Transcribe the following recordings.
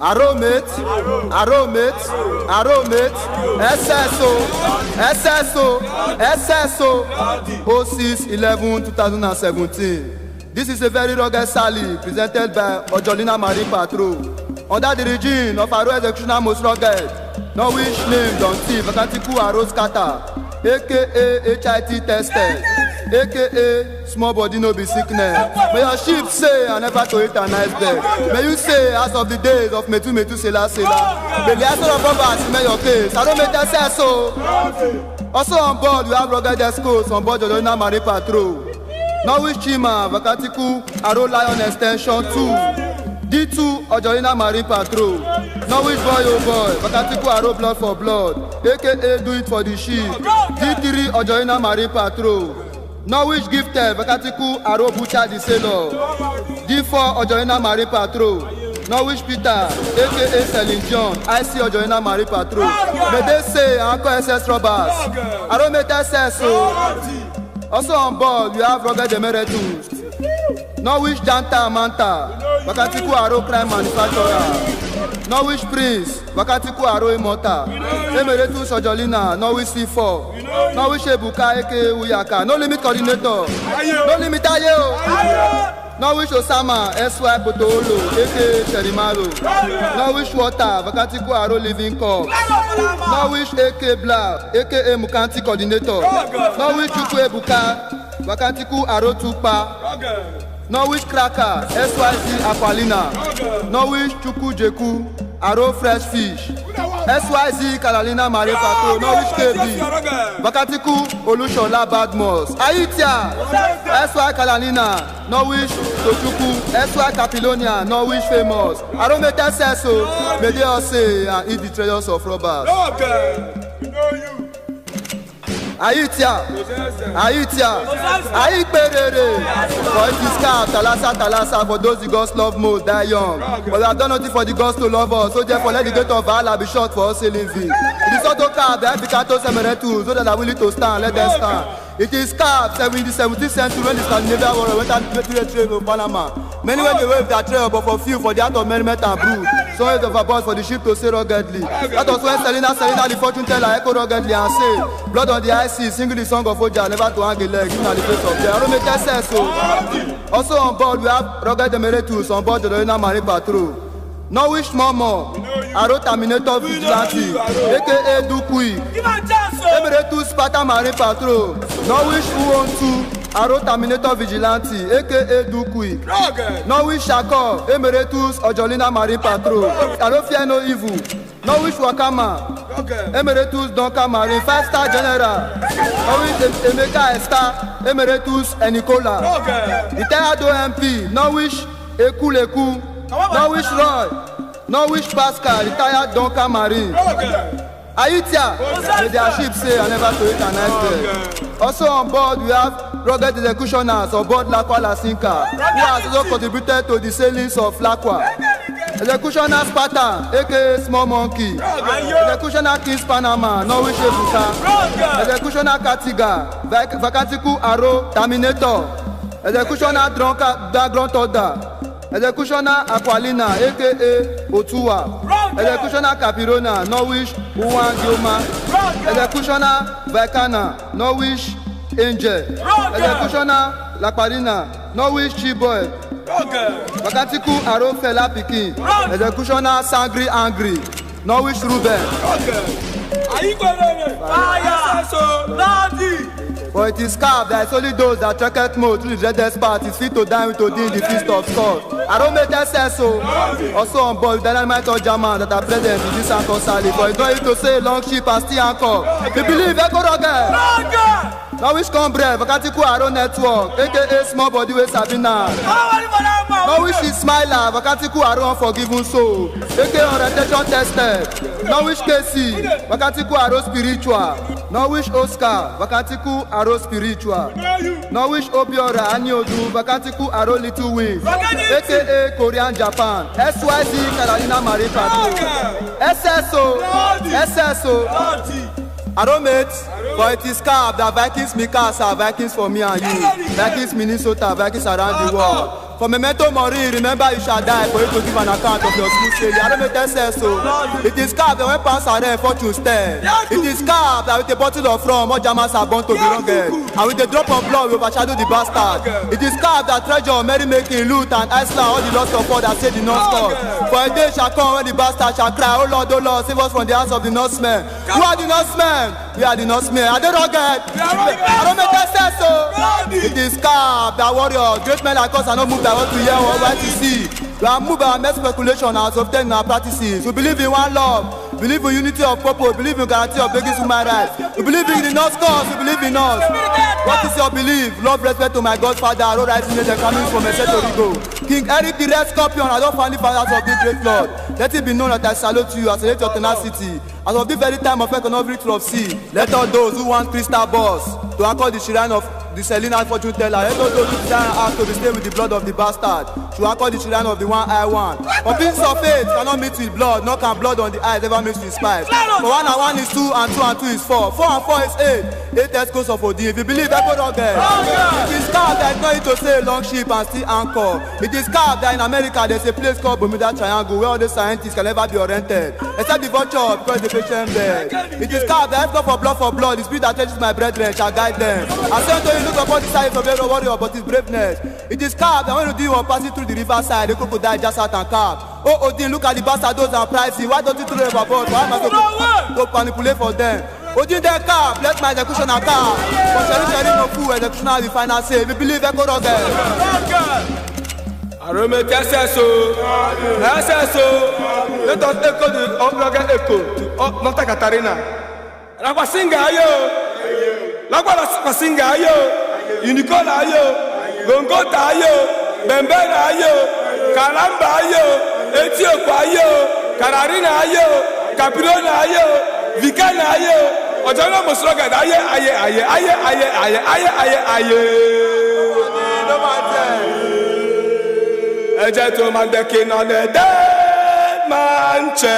Aromate, SSO, 06/11/2017. This is a very rugged sally presented by Ojolina Marine Patrol. Under the regime of Aro Executioner Most Rugged, Norwich name Don T. Vacantiku Aro Scatter, aka HIT Tested, aka Small Body No Be Sickness. May your ship say and never to eat a nice bed. May you say as of the days of Metu Sela. May the answer of robbers may your case. I don't make that say so. Also on board we have rugged escorts on board Ojolina Marine Patrol. Norwich Chima, Vacantiku, Aro Lion Extension 2, D2, Ojolina Marine Patrol. Norwich Boy Oh Boy, Vacantiku, Aro Blood for Blood, aka Do It for the Sheep, D3, Ojolina Marine Patrol. Norwich Gifted, Vacantiku, Aro Butcher the Sailor, D4, Ojolina Marine Patrol. Norwich Peter, aka Celine John, IC Ojolina Marine Patrol. May they say, Uncle SS Robbers. I don't make that sense, so. Also on board, we have rugged emeritus. Norwich Janta Manta, Vacantiku Aro Crime Manufacturer. Norwich Prince, Vacantiku Aro Immortal. Emeritus Ojolina, Norwich C4. Norwich Ebuka, aka Uyaka. No limit coordinator. No limit Ayo. Norwich Osama, SY Potolo, aka Cherimaro. Norwich Water, Vacantiku Aro Living Corps. Norwich AK Blab, aka Mukanti Coordinator. Norwich Chukwu Ebuka, Vacantiku Aro Tupa. Norwich Cracker, SYZ Aqualina. Norwich Chukwu Jeku, Aro Fresh Fish. SYZ Carolina Marine Patrol, Norwich KB. Vacantiku Olushola Badmos. Aitia, SY Carolina, Norwich Tochukwu, SY Capilonia, Norwich Famous. Aromete Seso, may they all say and eat the treasures of robbers. Aitia, Aikperere. For it is scarf, Talasa, for those the gods love most, die young. But we have done nothing for the gods to love us, so therefore let the gate of Allah be shut for us sailing fee. It is auto car, the Epicato Semeretu, so that are willing to stand, let them stand. It is scarf, in the 17th century when the Scandinavian war went out to the trade of Panama. Many went away with their trail, but for few, for the art of merriment and brew. So it of a boss for the ship to sail ruggedly. That was when Selena, the fortune teller, echo ruggedly and say, blood on the ice, singing the song of Oja, never to hang a leg, even at the face of the Aromete says so. Also on board, we have rugged emeritus on board the Ojolina Marine Patrol. Norwich Momo, Aro Terminator Vigilante, aka Dukui. Emeritus Sparta Marine Patrol. Norwich Uontu, Aro Terminator Vigilante, aka Dukui. Norwich Shako, Emeritus Ojolina Marine Patrol. Aro Fear No Evil. Norwich Wakama, Emeritus Donka Marine, 5-star General. Norwich Emeka Esther, Emeritus Enikola. Retired OMP, Norwich Ekuleku. Norwich Roy, Norwich Pascal, retired Donka Marine. Aitia, may their ship say and never to eat a nice bed. Also on board we have rugged executioners on board Lakwa Lasinka, who has also contributed to the sailings of Lakwa. Executioner Spartan, aka Small Monkey. Executioner Kings Panama, Norwich Ebuka. Executioner Katiga, Vacantiku Aro Terminator. Executioner Dagrant Order. Executioner Aqualina, aka Otuwa. Executioner Capirona, Norwich Uwan Dioma. Executioner Vaikana, Norwich Angel. Executioner Laparina, Norwich Chiboy. Vacantiku Aro Fela Pikin. Executioner Sangri Angry, Norwich Ruben. For it is scarf that is only those that trekketh more through the dreaded path is fit to dine with Odin the feast of skulls. Aromete says so. Also on board with dynamite or German that are present in this anchor sally. For it's not easy to say long ship and still anchor. We believe Echo Rugged. Norwich Combre, Vacantiku Aro Network, aka Small Body with Sabina. Norwich is Smiler, Vacantiku Aro Unforgiven Soul, aka Orientation Tested. Norwich KC, Vacantiku Aro Spiritual. Norwich Oscar, Vacantiku Aro Spiritual. Norwich Obiora Aniodu, Vacantiku Aro Little Wings, aka Korean Japan. SYZ Carolina Marine Patrol. SSO. Aromate, for it is scarf that Vikings Mikasa, Vikings for me and you. Vikings Minnesota, Vikings around the world. For memento mori, remember you shall die for you to give an account of your smooth sailing. I don't make that sense so. It is carved that when pants are there, fortune stare. It is carved that with a bottle of rum, all Germans are born to be rugged. And with a drop of blood, we overshadow the bastard. It is carved that treasure, merrymaking, loot, and Iceland, all the lost of all that say the non-stop. For a day shall come when the bastard shall cry, oh Lord, save us from the hands of the Norsemen. Who are the Norsemen? We are the Norsemen. Are they rugged? I don't make that sense so. It is carved that warriors, great men like us are not moved by what we hear or what we see. We are moved by our mere speculation as obtained in our practices. We believe in one love, believe in unity of purpose, believe in guarantee of basic human rights. We believe in the North cause, we believe in us. What is your belief? Love, respect to my Godfather, road rising nation coming from Puerto Rico. King Eric the Red Scorpion, I don't find the fathers of this great Lord. Let it be known that I salute you, I salute your tenacity. As of this very time of economic of sea, let all those who want crystal balls to anchor the shrine of the Selena fortune teller, let all those who desire and ask to be stained with the blood of the bastard to anchor the shrine of the one-eye one. For pieces of faith cannot mix with blood, nor can blood on the eyes ever mix with spice. For 1 and 1 is 2 and 2 and 2 is 4. 4 and 4 is 8. 8 escorts of OD. If you believe, echo not there. It is carved that it's not to say long ship and still anchor. It is carved that in America there's a place called Bermuda Triangle where all the scientists can never be oriented, except the vulture because the patient bed. It is carved that if not for blood, the spirit that touches my brethren shall guide them. I say unto you, look upon the side of every warrior but his braveness. It is carved that when you do you are passing through the riverside, the crocodile just out and carved. Oh Odin, look at the bastardos and pricey. Why don't you throw them aboard? Why am I to manipulate for them? Odin then carve, let my executioner carve. But Sherry no fool, executioner the final say. We believe echo of them. Arome SSO. Let us echo the Obrega echo to North Katarina. Rakwasinga ayo. Rakwasinga ayo. Unicola ayo. Gongota ayo. Bembera ayo. Kalamba ayo. Ethiopia ayo. Kararina ayo. Capirona ayo. Vikana ayo. Ojana Musroga a gentleman decking on a dead man chest.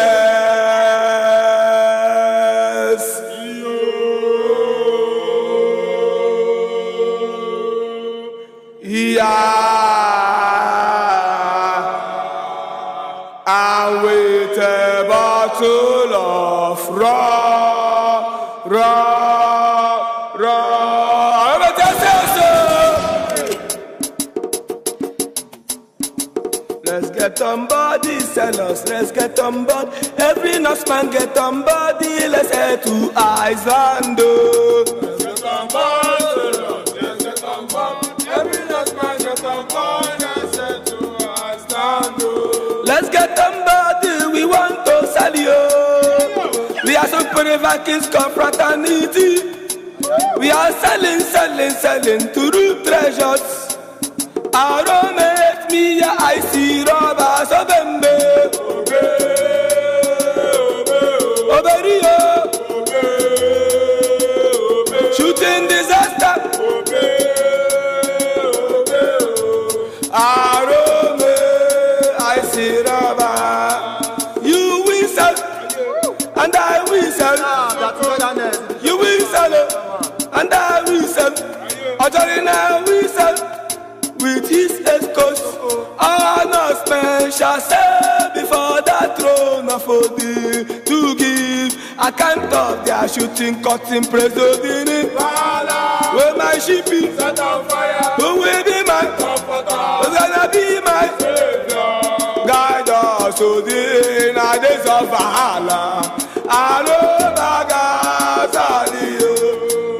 And with a bottle of raw. Let's get on body, sellers, let's get on board. Every Norseman get on body, let's head to Iceland. Let's get on board, sellers, let's get on board. Every Norseman get on board, let's head to Iceland. Let's get on body, we want to sell you. We are some Vikings confraternity. We are selling to root treasures. I don't make me a icy robbers of them. Shooting disaster. I don't make icy robber. You whistle and I whistle. You whistle and I whistle. Ojarina whistle. With his escorts, all Norsemen shall say before the throne of Odin to give account of their shooting, cutting, preserving. Where my ship is set on fire, who will be my comforter? Who's gonna be my savior? Guide us, Odin, in the days of Valhalla.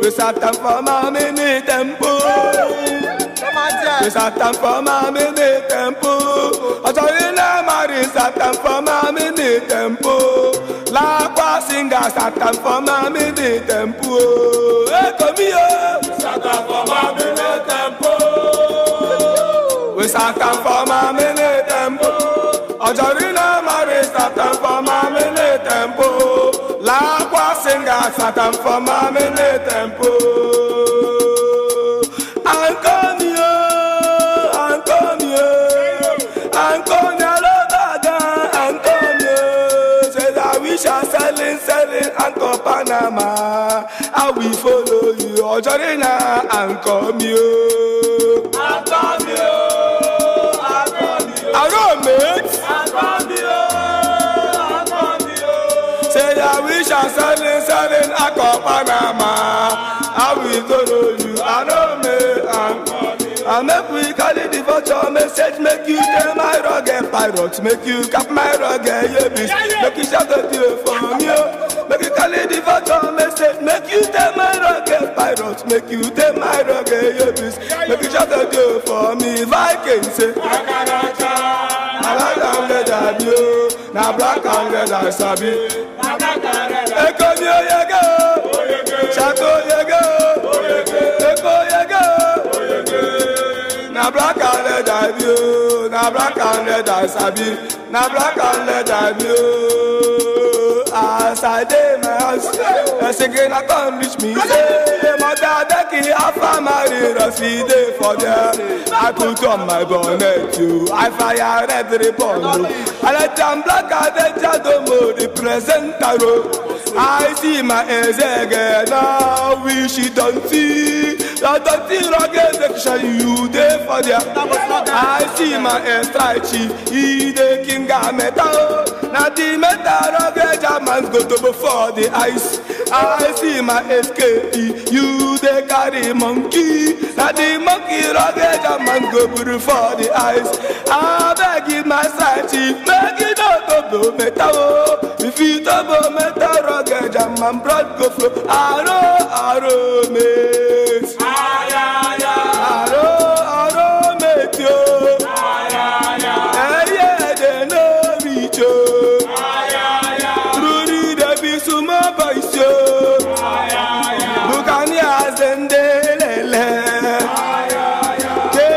We Satan for my mini temple. We Satan for my mini temple. Ojarina Mari Satan for my mini temple. La Kwasinga Satan for my mini temple. Hey, come here. Satan for my mini temple. We Satan for my mini temple. Ojarina Mari Satan for my mini temple. La Kwasinga Satan for my mini temple. Selling Anchor Panama. I will follow you, Ojarina, and come you. And come you. politicians selling akọ Panama. I will go to you, I know me. I make we carry the vulture message, make you tell my rugged pirates, make you cap my rugged yebis, make you shout at you for me. Make you carry the vulture message, make you tell my rugged pirates, make you tell my rugged yebis, make you shout at you for me. Vikings say, na black and red I sabi. Ekonyo yego, Chateau yego, Eko yego. Na black and red I view, na black and red I sabi, na black and red I view. As I dey my house, a second I come reach me. Say, mother Becky, after married us, he dey for there. I put on my bonnet, you. I fire every bond. I let them black out the Jadomo, the presenter. I see my eyes again, now we she don't see. The dirty rugged section, you dey for there. I see my eyes stretchy, he the king of metal. Now the metal rugged Germans go to before the ice. I see my escape, you the carry monkey. Now the monkey rugged Germans go before the ice. I beg you my stretchy, make it out of the metal. If you talk about metal rugged German blood go flow. Arrow, mate. Arrow, mate, yo. Yeah, they know me, yo. Truly, they be some boys, yo. Buccaneers and Delele. They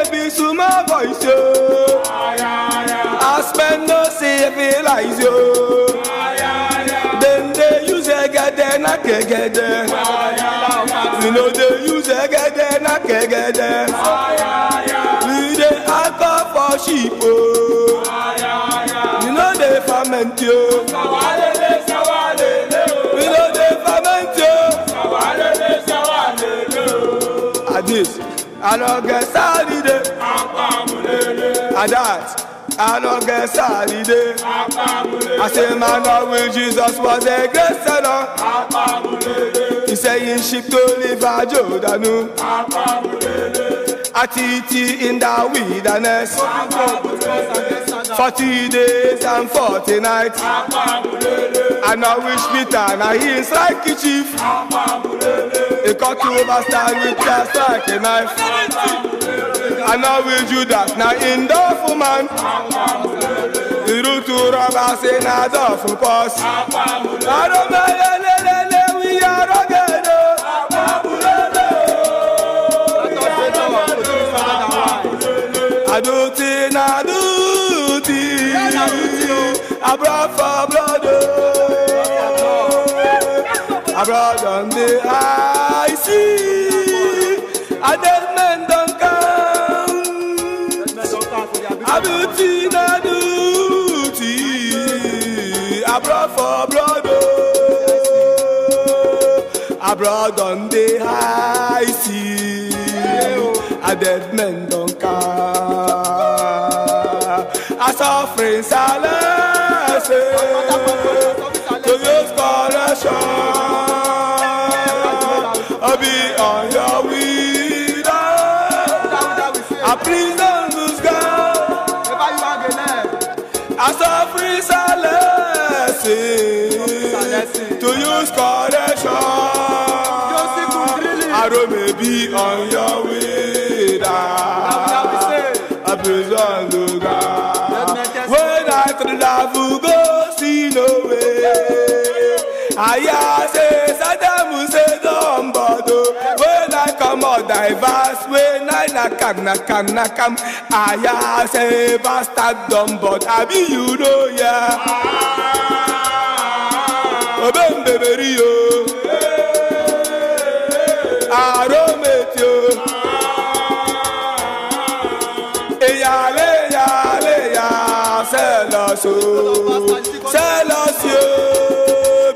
be some boys, yo. I spend no civilize, yo. Na kegede, you know they use a gede na kegede. We dey alcohol for sheep, you know they ferment you. We know they ferment you. At this, I don't get started. At that. I don't get started. I say, man, I will Jesus was a great sinner. He saying ship to live at Jordan. At it in the wilderness. 40 days and 40 nights. And I wish Peter, now he is like a chief. He cut to overstand with just like a knife. And now with Judas, now in the man. The root to rob say now the pass. I don't know, we are again. I do think, I brought for blood. I brought on the I see. I dead men don't come. I beauty na duty. I brought for blood. I brought on the high sea. A dead men don't come. A suffering silence to your scholarship. I'll be on your way. A prison to go. A suffering silence to your scholarship. I don't may be on your way down. A prison to go. When I travel, go see no way. I say, Saddam Hussein, Dumbo. When I come out, diverse. When I nakam. I say, bastard, Dumbo. I be you know, yeah. Obem beberio. I don't meet you. Sell us you,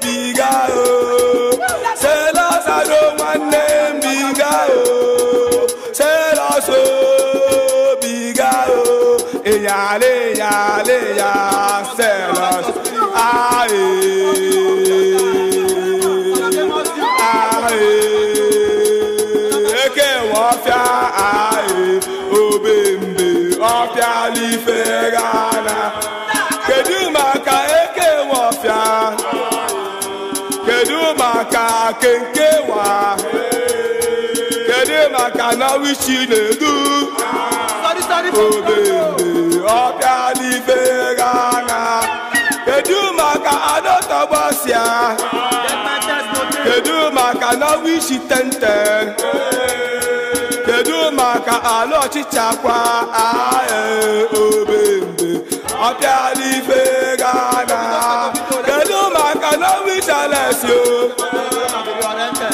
biga oh. Sell us I don't want name biga oh. Sell us oh, biga oh. Ya, sell us. kedu maka kenkewa kedu maka na wishi na-edu obembe ọbịa n'ife gana kedu maka adọtọgbọsịa kedu maka na wishi tente kedu maka ala ọchịcha kwa obembe ọbịa n'ife gana kedu maka na wishi alesio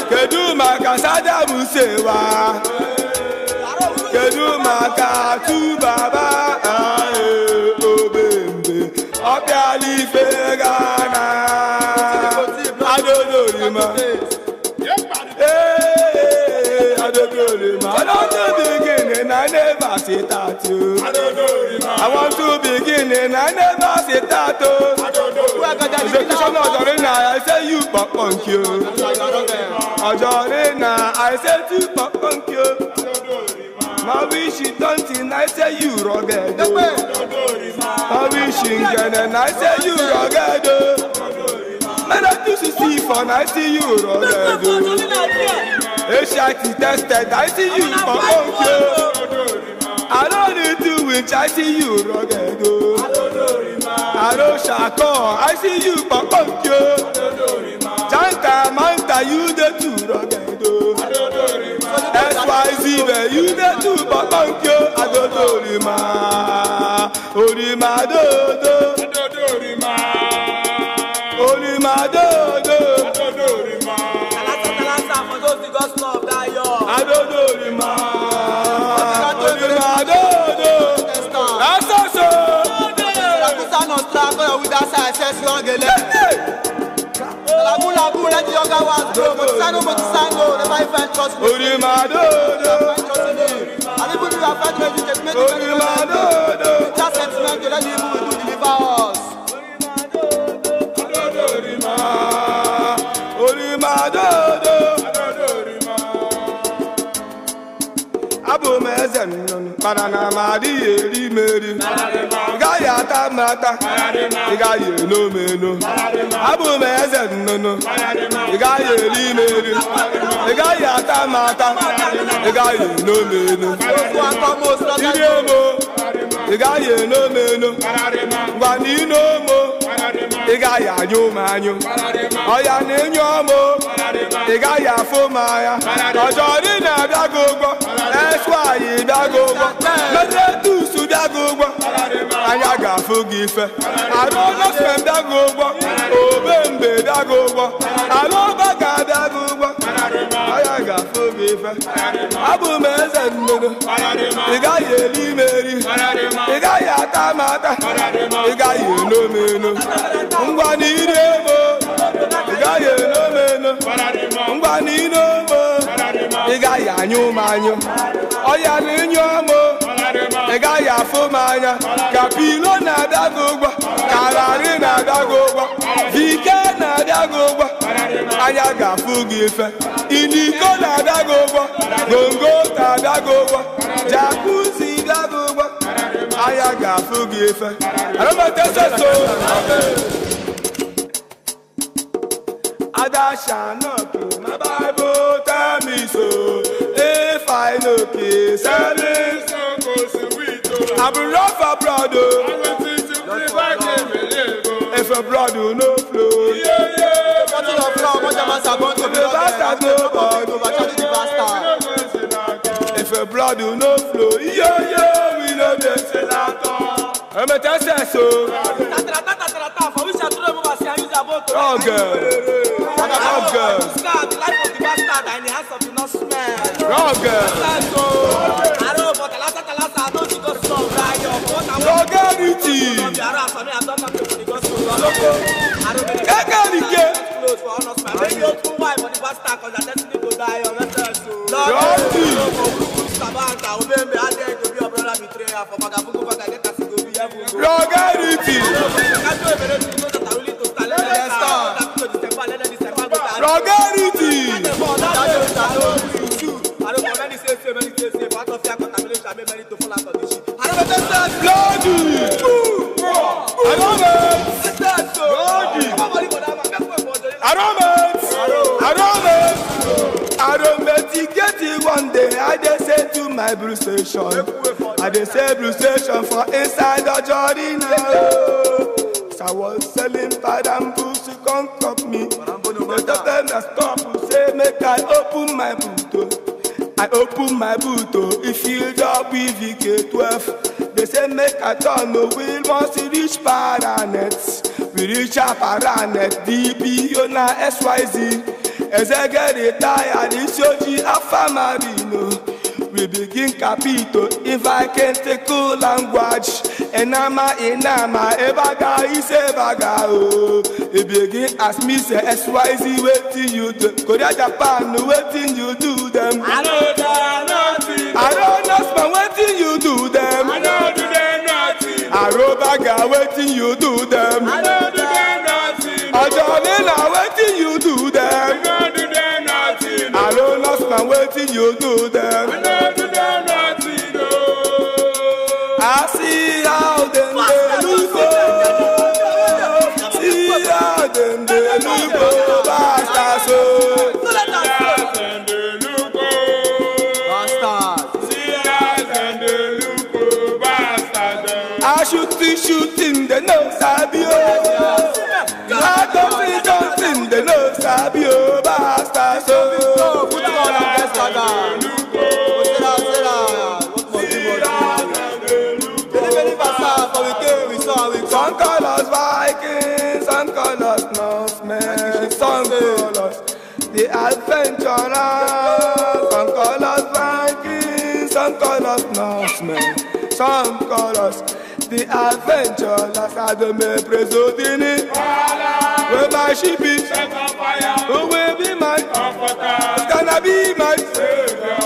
kedu maka Saddam Sewa kedu maka tu baba obembe ọbịa n'ife gana adodorima I want to begin and I never say that you. I want to begin and I never say that you. I say you pop punk you. I say you pop punk you. My wish is dancing, I say you rugged. My wish is and I say you rugged. Man, I used to see fun, I see you rugged. H.I.T. tested, I see you pop I don't need to which I see you rugged. I don't shako, I see you pop Janta, Manta, you the two rugged. S.Y.Z, you the two pop I don't know Rima. Orima do. Orima do. Banana madi eri meri Gaya tamata Gaya no meno Abu mezen no Gaya eri meri Gaya tamata Gaya no meno Idemo Gaya no meno Wani no mo Gaya nyo manyo Oya ne nyomo Gaya fomaya Ojori na biagogo S.Y. biagogo Mede tu su biagogo Anya gafu gife Arono spem biagogo Obembe biagogo Alobaga biagogo Anya gafu gife Abu mezen nono Igaye limeri Igaya tamata Igaye no meno Ngwani iremo Igaye no meno Ngwani inomo Igaya nyumanyo Oya ni nyomo Igaya fumanya Kapilo na dagogwa Karari na dagogwa Vike na dagogwa Anya gafu gife Iniko na dagogwa Gongo ta dagogwa Jacuzzi dagogwa Anya gafu gife Aromate so Adasha no kill my Bible tell me so. If I no kiss, I will love a brother. If a brother no flow, if a brother no flow, we know this. I'm a tester so. Oh girl. Aroma! I don't mitigate it one day. I just say to my blue station. I just say blue station for inside the journey now. So I was selling bamboo to come cup me. The time I stop, say make I open my boot. I open my boot, it filled up with VK12. They say make a turn, no wheel once it reach Paranet. We reach a Paranet, DP, Yona, SYZ. As I get retired, it's Yoji Alpha Marino. We begin capito, if I can take cool language. Enama, ebaga, is ebaga, oh. We begin ask me, say, SYZ, waiting you do. Korea, Japan, waiting you do them. I know they're nothing. I don't know, man, waiting you do them. I know they're nothing. Arobaga, waiting you do them. I know they're nothing. Ajolina, waiting you do them. I know they're nothing. I don't know, man, waiting you do them. I know they're nothing. I see how them they look, see how them they look, basta so. Shooting, they know Sabio. I don't they know Sabio, basta so. Put it on and guess that. Some colors Vikings, some colors Norsemen, some colors the adventurers, some colors Vikings, some colors Norsemen, some colors the adventurers. I don't make presodini. Where my ship is, who will be mine? It's gonna be my savior.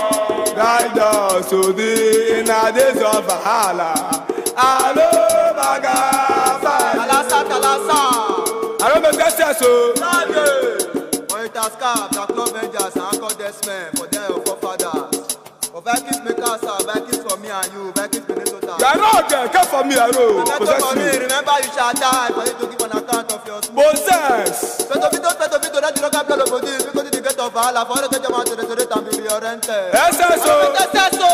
Guide us to the inner days of Valhalla. Hello, Baga, I don't make that so. Monitor Scarf, the club Rangers, and Uncle Desmond for their forefathers. For Vikings makers, Vikings for me and you, Vikings Minnesota. You are not there, come for me, Aro. Possess me. Remember, you shall die for you to give an account of your smoke. Possess. Petopito, that you don't have blood of this, because the gate of Valhalla, for the German to resurrect and be reoriented. SSO. SSO.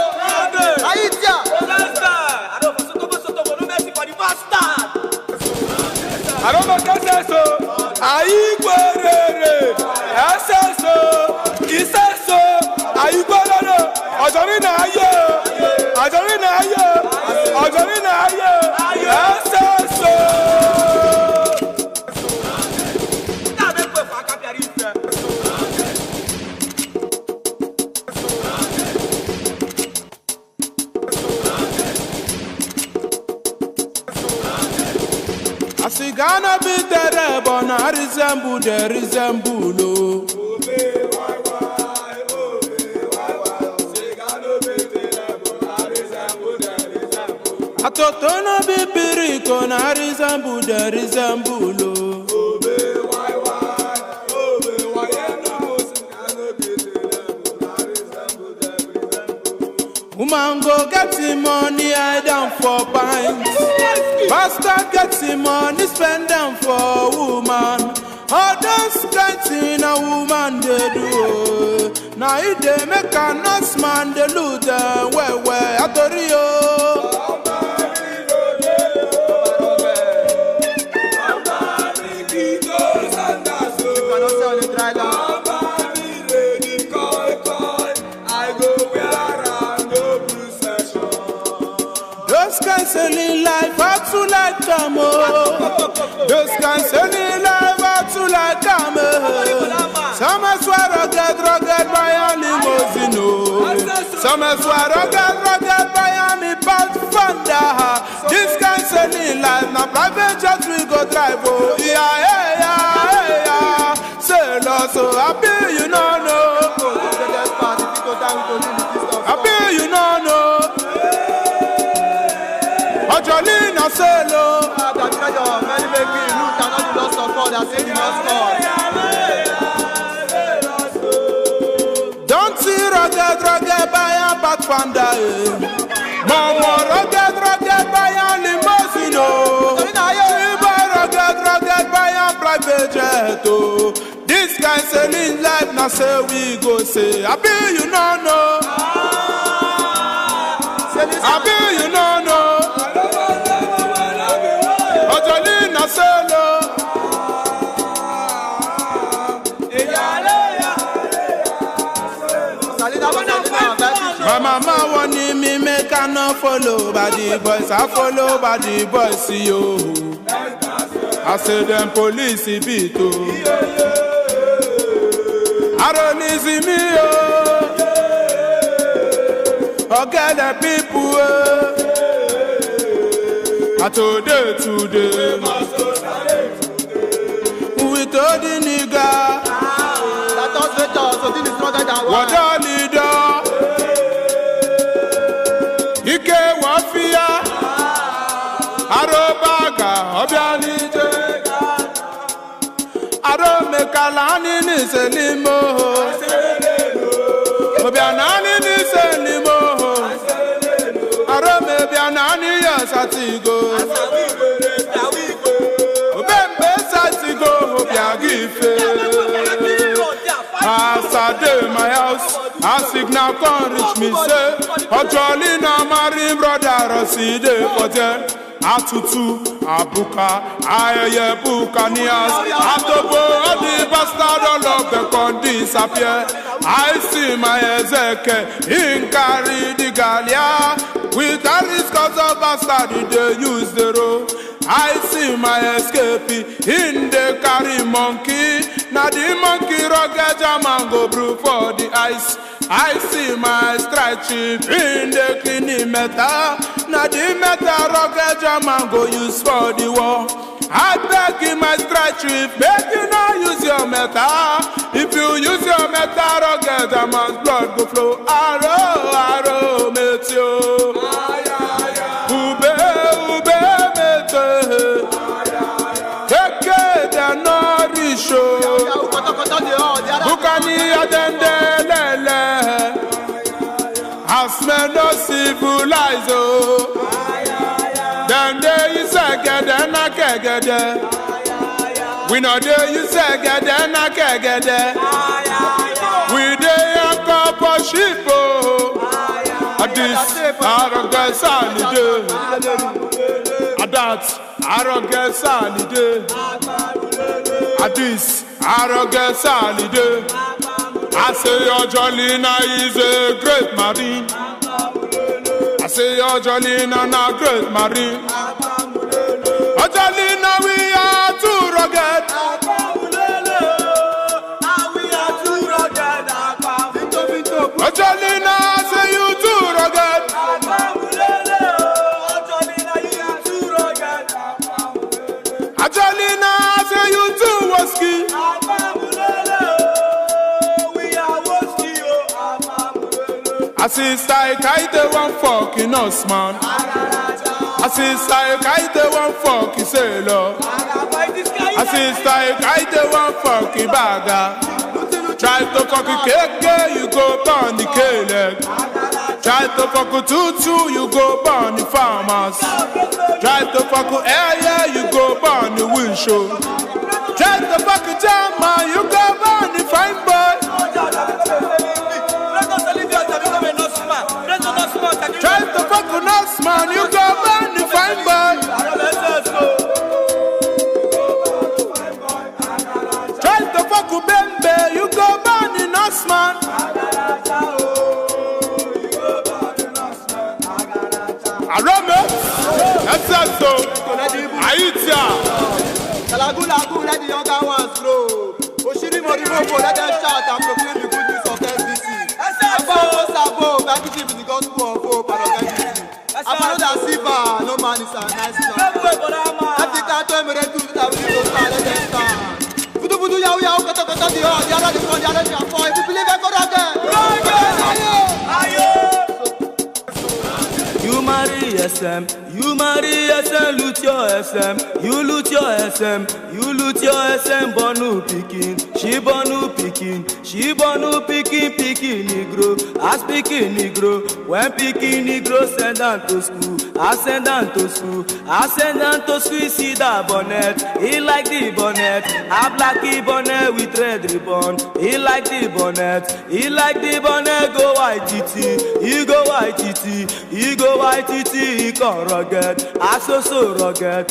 Aitia. I don't want to for the bastard. I don't make SSO. Aigwerere. SSO. Iseso. Aigwerere. Ajorina ayo. Ajorina ayo. Ajorina ayo. SSO. Asigana be the but not resemble the resemble. Atotona be perico, not resemble the resemble. Woman go get him money, I down for pints. Bastard get him money, spend them for woman. All those kinds in a woman they do. Now if they make a nice man, they lose them. Where, Atorio. Selling life out to like come those can selling life out to like come. Some is rugged by a limousine. Some is rugged by a Pathfinder. This can selling life now private jet we go drive. Oh yeah. Say so happy you know. Happy you know. Ajolina Selo. Don't see rugged by a Pathfinder. Mama rugged by a limousine. Rugged by a private jet. This guy selling life, now say we go say, I be you no know. I be you no know. Ojoli na solo. My mama want me make I no follow by the boys, I follow by the boys, yo. I say them police beat oh. I don't see me oh. Okay the people oh. I today we told the nigga That us better, so this is stronger than one. what a leader Ike wafia Arobaga obianije Aromekalani ni selimo Obianani ni selimo Aromebianani yasatigo Obembe satigo obiagife As I dey my house, a signal can reach me say Ojoli na marry brother Roside Potel Atutu, Abuka, Ayeye Buccaneers Atobo, all the bastard all of the con disappear I see my Ezeke, in carry the Galia With the risk of the bastard, they use the road I see my escape in the carry monkey. Now the monkey rugged German go brew for the ice. I see my strike chip in the cleaning metal. Now the metal rugged German go use for the war. I beg in my strike chip, make you not use your metal. If you use your metal rugged German's blood go flow. Arrow, mate you. Bukani adendelele As men no civilize Then they use agede na kegede We know they use agede na kegede We dey a couple sheep This arrogant sanide That arrogant sanide This arrogant holiday. I say Ojolina is a great marine. I say Ojolina na great marine. Ojolina we are too rugged. Ojolina say you too rugged. Ojolina say you too wasky. I see style kite one fucking us man. I see style kite one fucking sailor. I see style kite one fucking bagger. Try to fuck a cake, you go burn the K-leg. Try to fuck a tutu, you go burn the farmers. Try to fuck a air, you go burn the windshield. Try to fuck a jama, you go burn the fine boy. Try to fuck a nice man, you go burn the fine boy. Try to fuck a bembe, you go burn the nice man. Arome, that's so. Aitia. Salagu, let the younger ones grow. Oshiri Morimobo, let them shout and proclaim the good news of SBC. Sabo, back to the gospel of hope and of SBC. Apollo Siva, no man is a nice man. Africa, to Emirate, to the let them stand. Fudu, yao, kata, the other, the one, the other, if you believe I got again. You marry SM, loot your SM. You loot your SM, Bonu picking. She Bonu picking, picking Negro. As picking Negro, when picking Negro send down to school. ascendant to school, see that bonnet. He like the bonnet, a blacky bonnet with red ribbon. He like the bonnet, go white titty, he go white titty, he come rugged, so rugged,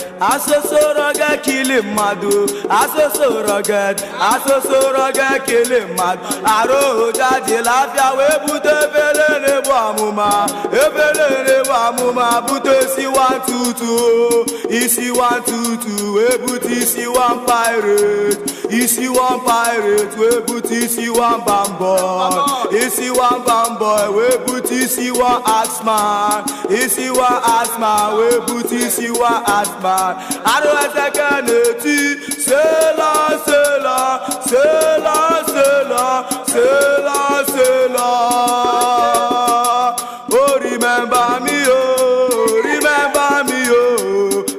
kill him madu, so rugged, kill him mad. Aro jaji lafia we bute ebele amuma, bute si 122, isi 122, we bute isi 1 pirate, isi 1 pirate, we bute isi 1 bamboy, isi 1 bamboy, we bute isi 1 axman, isi 1 axman, we bute isi 1 axman. Aro esekeneti, sela. Oh, remember me,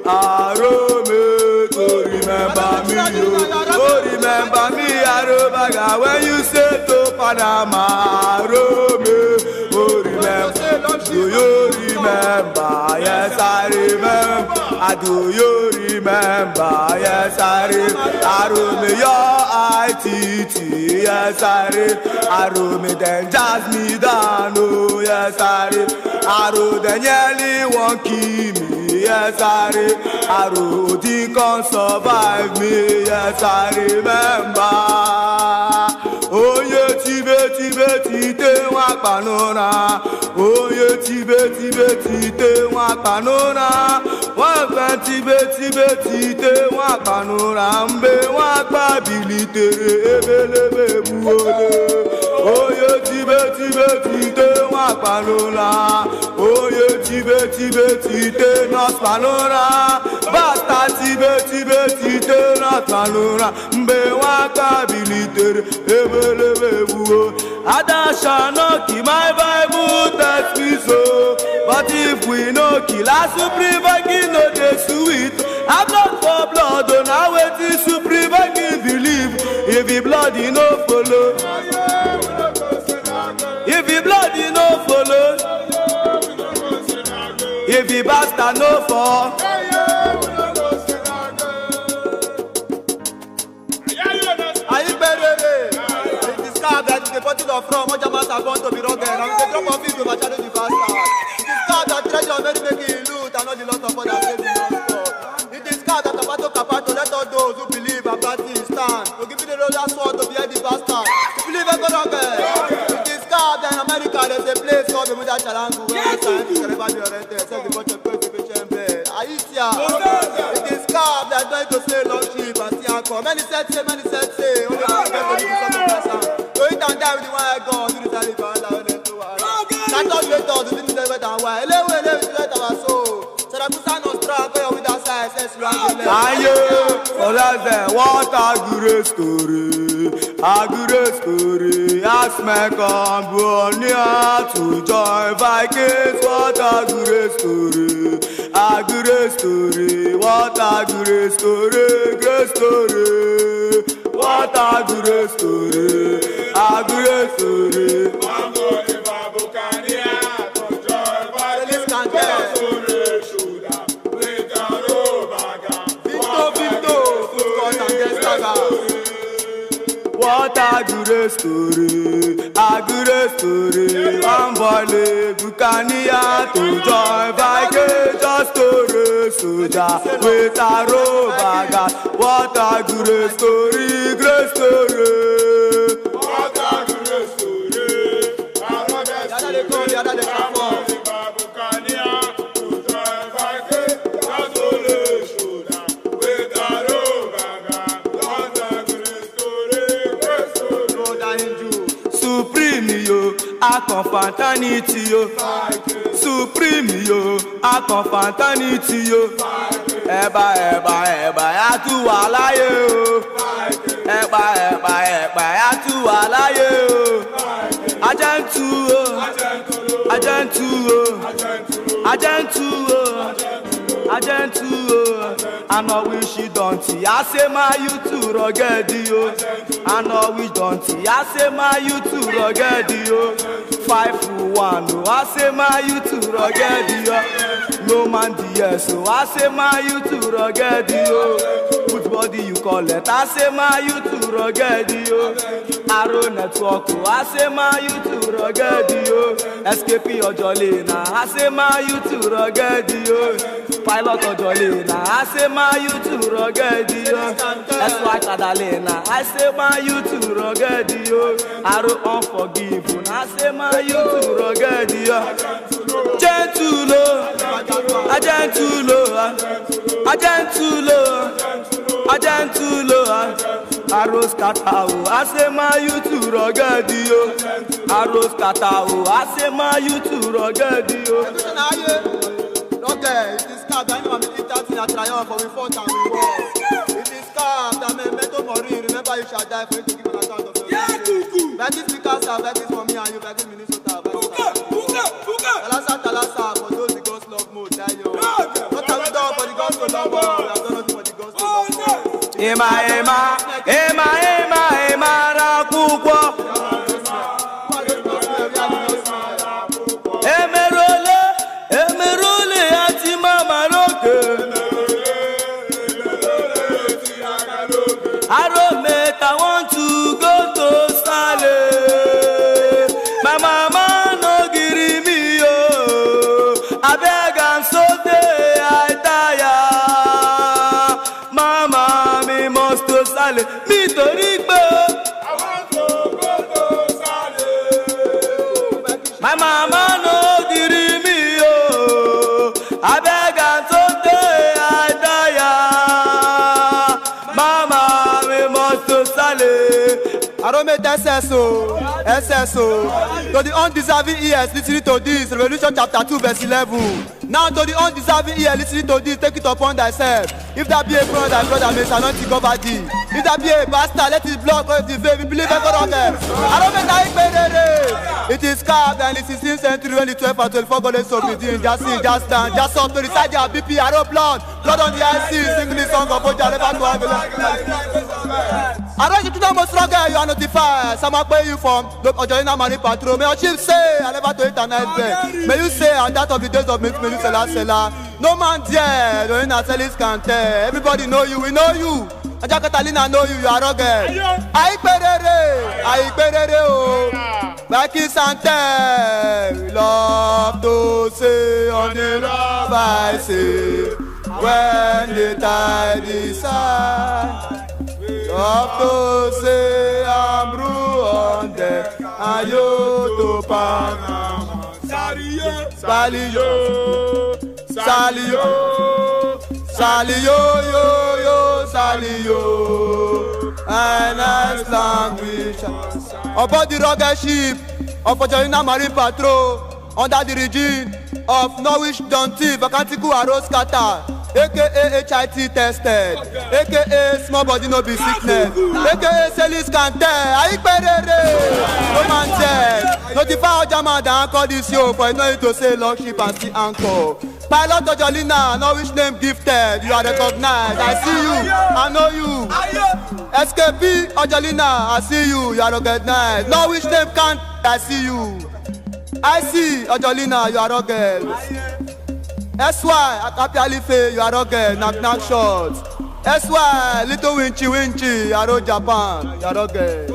Arome, oh, remember me, Arobaga, when you say to Panama, Arome, oh, remember, do you remember? Yes, I remember. Do you remember? Yes, I remember. Arome, your ITT, yes, I remember. Arome, then jazz me down, oh, yes, I remember. Arome, then nearly won't kill me. Yes, I remember. Aro, they can't survive me. Yes, I remember. Oh, yeah, Tibet, wa panona. Oh, yeah, Tibet, wa panona. Wa Tibet, wa panona. Mbe wa pabilite, ebelebe buole. Oh, yeah, Tibet, wa panona. Oh, yeah, Tibet, not panona. Basta Tibet, not panona. Mbe wa pabilite, ebelebe buole. Adasha no kill my Bible, that's me so. But if we no kill, I supreme again, no dey sweet. I'm not for blood, don't I wait till supreme again believe. If the blood you no follow, if the blood you no follow, if the bastard no fall. The bottle of rum, what Jamas are going to be rugged, and the drop of it overshadow the bastard. It is God that treasure many making loot and not the lot of others saving non-stop. It is God that Kapato, let all those who believe and practice stand. To give you the royal sword to behead the bastard. To believe and go rugged. It is God that in America there's a place called the Muda Chalangu where scientists can never be oriented except the bunch of patient bed. Aitia. It is God that is going to sail long ship and see anchor. Many said say, only to get to do something person. And die with the one I go, do the salary for Allah, let's do it. Can't talk later, do the better than why. Let our soul. So that we stand on strong, go with our size, let's run the left. Aye, so that's it. What a good story. Ask me come Buonia to join Vikings. What a good story. What a good story. Great story. What a good story. A good story. What a good story. One boy Bucania to join Vikings. Just story, soldier with a robaga. What a good story, great story. What a good story. Aconfantanity yo, supreme yo, aconfantanity yo. Eba, atu alaye yo. Eba, atu alaye yo. Agentu. I know we she don't see. I say my you too rugged yo. I know we don't see. I say my you too rugged yo. 5 for 1. I say my you too rugged yo. no man the so I say my you too rugged yo. Put body you call it, I say my you too rugged yo. Arrow network, I say my you too rugged yo. SKP Ojolina, I say my you too rugged yo. Pilot Ojolina, I say my you too rugged yo. SY Kadalina, I say my you too rugged yo. Arrow unforgiven, I say my you too rugged yo. Gentle, a gentle, a gentle, Arrows katao, I say my you too rugged yo. Arrows katao, I say my you too rugged yo. Okay, it is card that anyone will eat that in a triumph, but we fought and we won. It is card that Memento Mori, remember you shall die for you to give an account of your life. Begging speakers are begging for me and you begging Minnesota. Talasa, for those the God's love mode, die yo. What have we done for the God's love mode? We have done nothing for the God's love mode. Ema, rakukwo. Emerole, ati mama roke. Aromate, I want to go to Sale. My mama no give me yo. I beg and so day I tire. Mama, me must to Sale. Me to Rigbo. I want to go to Sale. My mama no give me yo. I beg and so day I tire. Mama, me must to Sale. Aromate SSO, to the undeserving ears listening to this, Revelation chapter 2 verse 11. Now to the undeserving ear listening to this, take it upon thyself. If that be a brother may anointing cover thee. If that be a pastor, let his blood go to the faith, we believe in God of them. It is carved and in the 16th century when the 12 and 24 goddess of Redeem, just sing, just stand, just up to recite their BP, arrow blood on the IC, sing the song of Oja, never to have a I don't you to know most rugged, you are notified. Some are paying you from Ojolina Marine Patrol. May your chief say, I never to eat a nice bed. May you say, and that of the days of Miss Seller. No man there, Ojolina Sellis can tell. Everybody know you, we know you. Aja Catalina know you, you are rugged. I perere, oh. Back in Sante, we love to say on the love I say. When the tide is high. Love to say I'm on deck, and you to Panama. Salio, and nice language. About the rugged ship of Ojolina Marine Patrol, under the regime of Norwich Dunty, Vacantiku Arrows Kata. AKA HIT tested, AKA small body no be sickness, AKA Celis can tell, I perere, no man tell, notify Ojama that anchor this show for no need to say long ship and see anchor. Pilot Ojolina, Norwich name gifted, you are recognized, I see you, I know you. SKP Ojolina, I see you, you are recognized. Norwich name can't, I see you. I see Ojolina, you are rugged. SY Akapi Alife, you are rugged, knock shots. SY Little Winchy, Arrow Japan, you are rugged.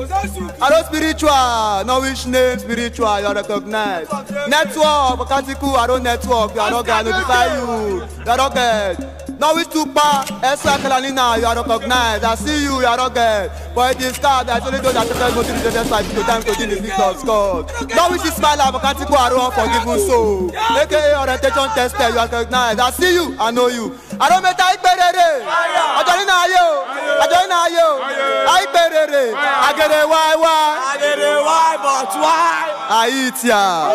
Arrow Spiritual, Norwich name Spiritual, you are recognized. Network, Vacantiku Arrow Network, you are rugged, I notify you, you are rugged. Norwich Tupa, SY Kalanina, you are recognized, I see you, you are rugged. But it is card, I only those that tell me to the despite to time to the victor scored. Norwich is smile, Vacantiku Arrow unforgiven soul. AKA orientation tested, you are recognized, I see you, I know you. I don't make it better. Ojolina ayo, I perere. I get a why, but why? I eat ya.